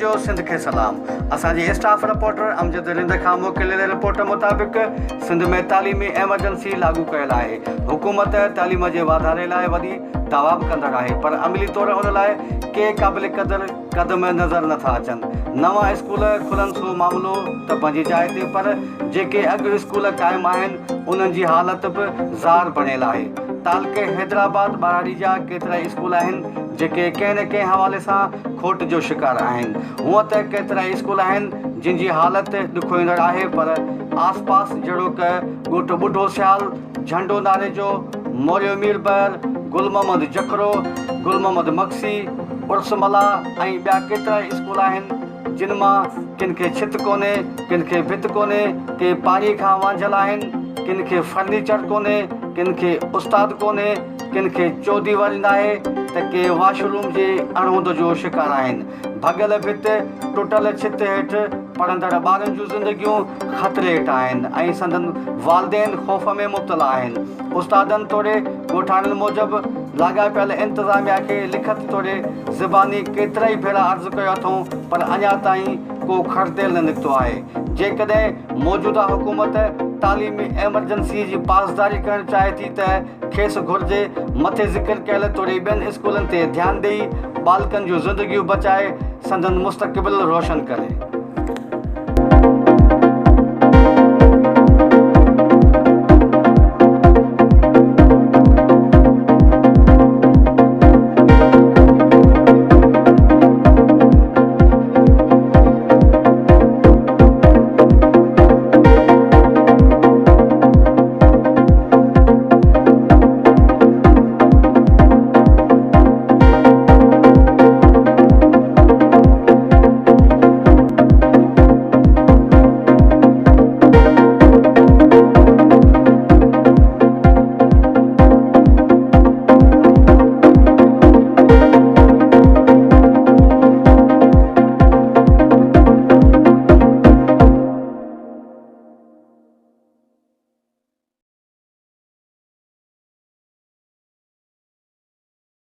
जो सिंध के सलाम। असांजे स्टाफ रिपोर्टर अमजद रिंद खां मोकिलियल रिपोर्ट मुताबिक़ सिंध में तालीमी एमरजेंसी लागू कयल आहे। हुकूमत तालीम जे वाधारे लाइ वॾी दावा बि कंदड़ आहे, पर अमली तौर उन लाइ के क़ाबिल क़दर क़दम नज़र नथा अचनि। नवां स्कूल खुलनि सो मामिलो त पंहिंजी जाइ ते, पर जेके अॻु स्कूल क़ाइमु आहिनि उन्हनि जी हालत बि ज़ार बणियल आहे। तालके हैदराबाद बराड़ी जा केतिरा स्कूल आहिनि जेके कंहिं न कंहिं हवाले सां खोट जो शिकार आहिनि। हूअं त केतिरा स्कूल आहिनि जिन जी हालत ॾुखोईंदड़ आहे, पर आसपास जहिड़ो क ॻोठ ॿुढो सियाल, झंडो नाले जो, मोरियो मीरबर, गुल मोहम्मद जखरो, गुल मोहम्मद मक्सी, उर्समला ऐं ॿिया केतिरा स्कूल आहिनि जिन मां किन खे छित कोन्हे, किन खे भित कोन्हे, के पाणीअ खां वांझल आहिनि, किन खे फर्नीचर कोन्हे, किन खे उस्ताद कोन्हे, किन खे चौधी वरी नाहे त के वॉशरूम जे अणहोंद जो शिकार आहिनि। भॻल भित, टुटल छित हेठि पढ़ंदड़ ॿारनि जूं ज़िंदगियूं ख़तरे हेठि आहिनि ऐं संदनि वालदेन ख़ौफ़ में मुब्तला आहिनि। उस्तादनि तोड़े ॻोठाणनि मूजिबि लाॻापियल इंतिज़ामिया खे लिखत तोड़े ज़बानी केतिरा ई भेरा अर्ज़ु कयो अथऊं, पर अञा ताईं को खरदेल न निकितो आहे। जेकॾहिं मौजूदा हुकूमत तालीमी एमरजेंसी जी पासदारी करणु चाहे थी त खेसि घुरिजे मथे ज़िक्र कयल तोड़े ॿियनि स्कूलनि ते ध्यानु ॾेई ॿालकनि जूं ज़िंदगियूं बचाए संदनि मुस्तक़बिल रोशन करे।